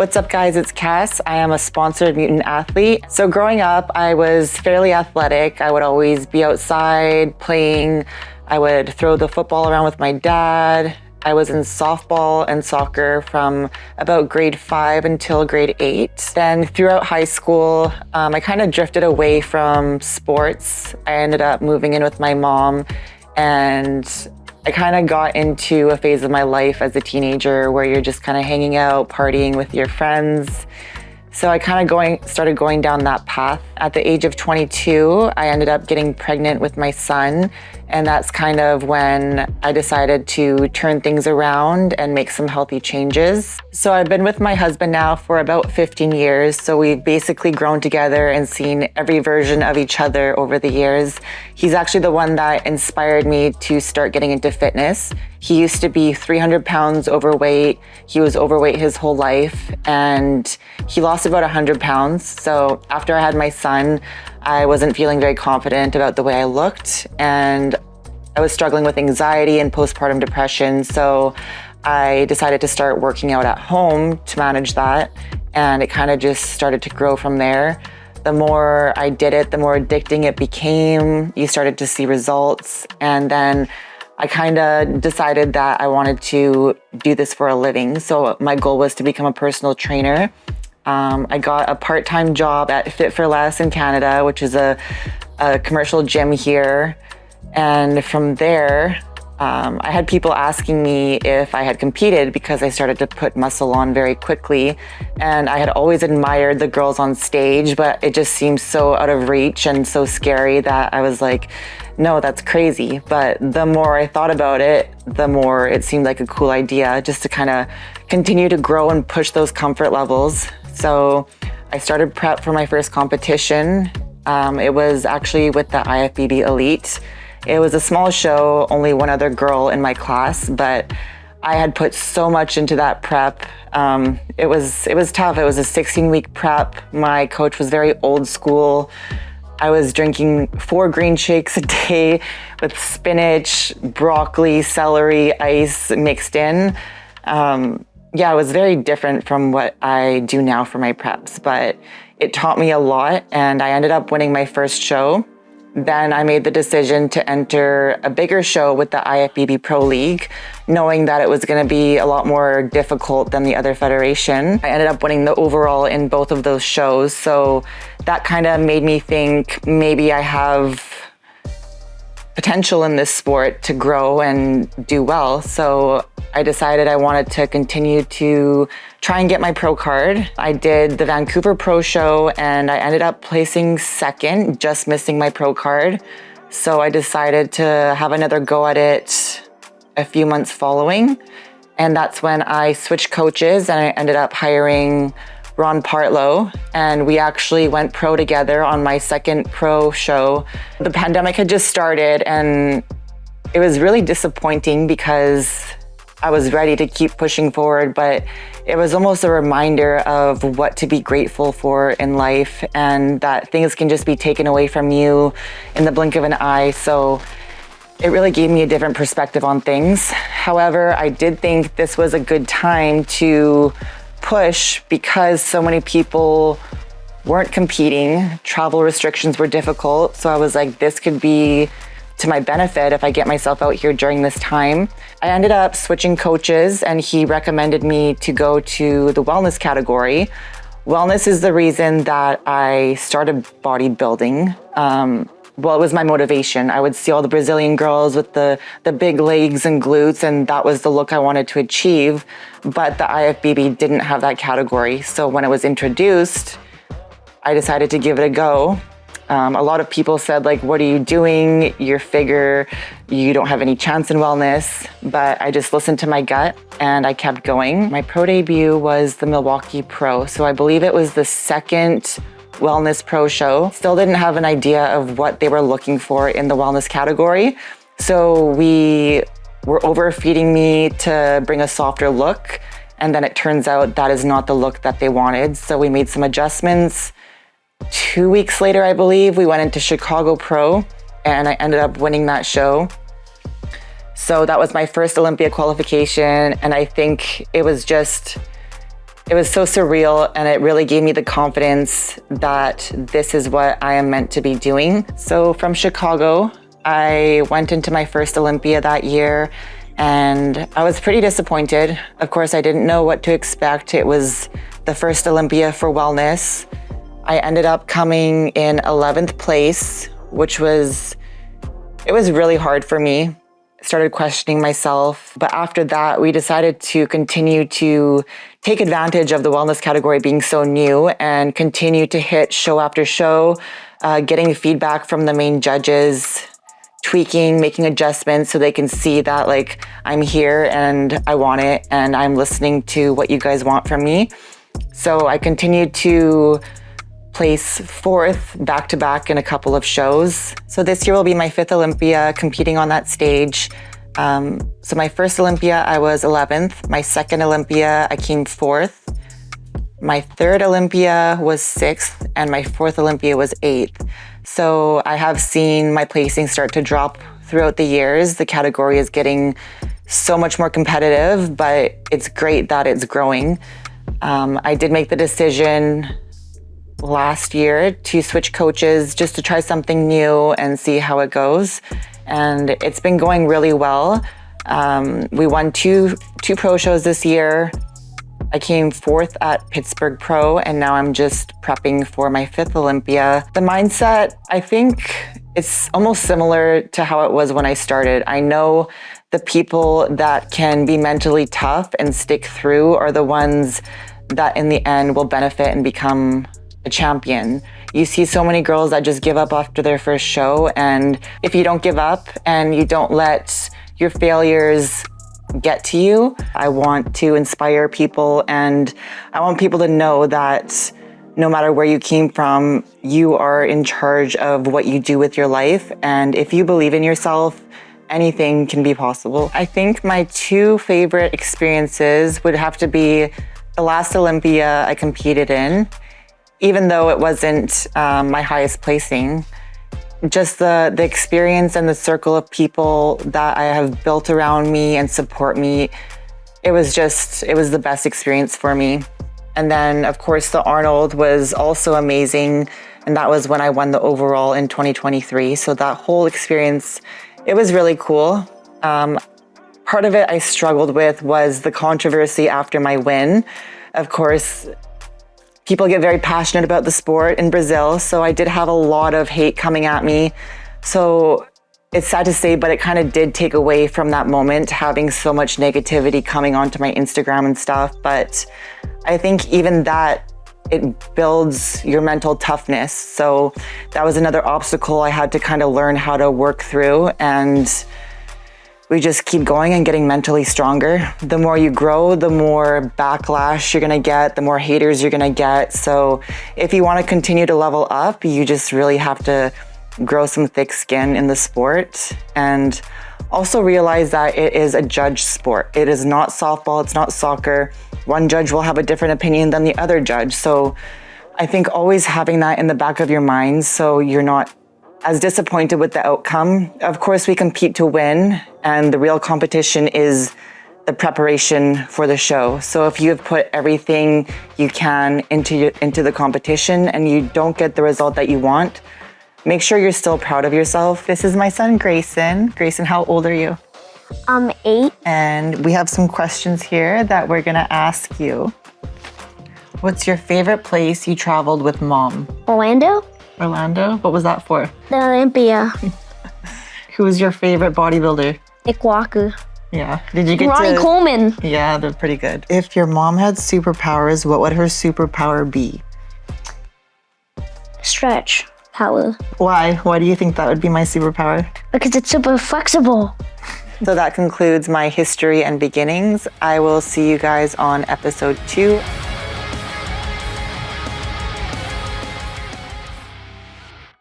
What's up guys, it's Kass. I am a sponsored MUTANT Athlete. So growing up, I was fairly athletic. I would always be outside playing. I would throw the football around with my dad. I was in softball and soccer from about grade 5 until grade 8. Then throughout high school, I kind of drifted away from sports. I ended up moving in with my mom, and I kind of got into a phase of my life as a teenager where you're just kind of hanging out, partying with your friends. So I kind of started going down that path. At the age of 22, I ended up getting pregnant with my son. And that's kind of when I decided to turn things around and make some healthy changes. So I've been with my husband now for about 15 years. So we've basically grown together and seen every version of each other over the years. He's actually the one that inspired me to start getting into fitness. He used to be 300 pounds overweight. He was overweight his whole life, and he lost about 100 pounds. So after I had my son, I wasn't feeling very confident about the way I looked, and I was struggling with anxiety and postpartum depression. So I decided to start working out at home to manage that, and it kind of just started to grow from there. The more I did it, the more addicting it became. You started to see results, and then I kind of decided that I wanted to do this for a living. So my goal was to become a personal trainer. I got a part-time job at Fit for Less in Canada, which is a commercial gym here. And from there, I had people asking me if I had competed because I started to put muscle on very quickly. And I had always admired the girls on stage, but it just seemed so out of reach and so scary that I was like, no, that's crazy. But the more I thought about it, the more it seemed like a cool idea just to kind of continue to grow and push those comfort levels. So I started prep for my first competition. It was actually with the IFBB Elite. It was a small show, only one other girl in my class, but I had put so much into that prep. It was tough. It was a 16-week prep. My coach was very old school. I was drinking 4 green shakes a day with spinach, broccoli, celery, ice mixed in. Yeah, it was very different from what I do now for my preps, but it taught me a lot, and I ended up winning my first show. Then I made the decision to enter a bigger show with the IFBB Pro League, knowing that it was going to be a lot more difficult than the other federation. I ended up winning the overall in both of those shows, so that kind of made me think maybe I have potential in this sport to grow and do well. So I decided I wanted to continue to try and get my pro card. I did the Vancouver Pro Show and I ended up placing second, just missing my pro card. So I decided to have another go at it a few months following. And that's when I switched coaches and I ended up hiring Ron Partlow, and we actually went pro together on my second pro show. The pandemic had just started and it was really disappointing because I was ready to keep pushing forward, but it was almost a reminder of what to be grateful for in life and that things can just be taken away from you in the blink of an eye. So it really gave me a different perspective on things. However, I did think this was a good time to push because so many people weren't competing. Travel restrictions were difficult. So I was like, this could be to my benefit if I get myself out here during this time. I ended up switching coaches and he recommended me to go to the wellness category. Wellness is the reason that I started bodybuilding. Well, it was my motivation. I would see all the Brazilian girls with the big legs and glutes, and that was the look I wanted to achieve. But the IFBB didn't have that category. So when it was introduced, I decided to give it a go. A lot of people said, like, what are you doing? Your figure, you don't have any chance in wellness. But I just listened to my gut and I kept going. My pro debut was the Milwaukee Pro. So I believe it was the second wellness pro show. Still didn't have an idea of what they were looking for in the wellness category. So we were overfeeding me to bring a softer look. And then it turns out that is not the look that they wanted. So we made some adjustments. 2 weeks later, I believe, we went into Chicago Pro and I ended up winning that show. So that was my first Olympia qualification. And I think it was just It was so surreal, and it really gave me the confidence that this is what I am meant to be doing. So from Chicago, I went into my first Olympia that year, and I was pretty disappointed. Of course, I didn't know what to expect. It was the first Olympia for wellness. I ended up coming in 11th place, which was really hard for me. Started questioning myself. But after that, we decided to continue to take advantage of the wellness category being so new and continue to hit show after show, getting feedback from the main judges, tweaking, making adjustments so they can see that like I'm here and I want it and I'm listening to what you guys want from me. So I continued to place 4th back-to-back in a couple of shows. So this year will be my 5th Olympia competing on that stage. So my first Olympia, I was 11th. My second Olympia, I came 4th. My third Olympia was 6th, and my 4th Olympia was 8th. So I have seen my placing start to drop throughout the years. The category is getting so much more competitive, but it's great that it's growing. I did make the decision last year to switch coaches just to try something new and see how it goes. And it's been going really well. We won two pro shows this year. I came 4th at Pittsburgh Pro, and now I'm just prepping for my 5th Olympia. The mindset, I think it's almost similar to how it was when I started. I know the people that can be mentally tough and stick through are the ones that in the end will benefit and become a champion. You see so many girls that just give up after their first show, and if you don't give up and you don't let your failures get to you, I want to inspire people, and I want people to know that no matter where you came from, you are in charge of what you do with your life, and if you believe in yourself, anything can be possible. I think my 2 favorite experiences would have to be the last Olympia I competed in. Even though it wasn't my highest placing, just the experience and the circle of people that I have built around me and support me, it was the best experience for me. And then, of course, the Arnold was also amazing, and that was when I won the overall in 2023. So that whole experience, it was really cool. Part of it I struggled with was the controversy after my win. Of course, people get very passionate about the sport in Brazil, so I did have a lot of hate coming at me. So it's sad to say, but it kind of did take away from that moment, having so much negativity coming onto my Instagram and stuff. But I think even that, it builds your mental toughness. So that was another obstacle I had to kind of learn how to work through, and we just keep going and getting mentally stronger. The more you grow, the more backlash you're gonna get, the more haters you're gonna get. So if you wanna continue to level up, you just really have to grow some thick skin in the sport, and also realize that it is a judge sport. It is not softball, it's not soccer. One judge will have a different opinion than the other judge. So I think always having that in the back of your mind so you're not as disappointed with the outcome. Of course, we compete to win, and the real competition is the preparation for the show. So if you have put everything you can into the competition and you don't get the result that you want, make sure you're still proud of yourself. This is my son, Grayson. Grayson, how old are you? 8. And we have some questions here that we're gonna ask you. What's your favorite place you traveled with Mom? Orlando? Orlando? What was that for? The Olympia. Who was your favorite bodybuilder? Ikwaku. Yeah. Did you get Ronnie Coleman. Yeah, they're pretty good. If your mom had superpowers, what would her superpower be? Stretch power. Why? Why do you think that would be my superpower? Because it's super flexible. So that concludes my history and beginnings. I will see you guys on episode 2.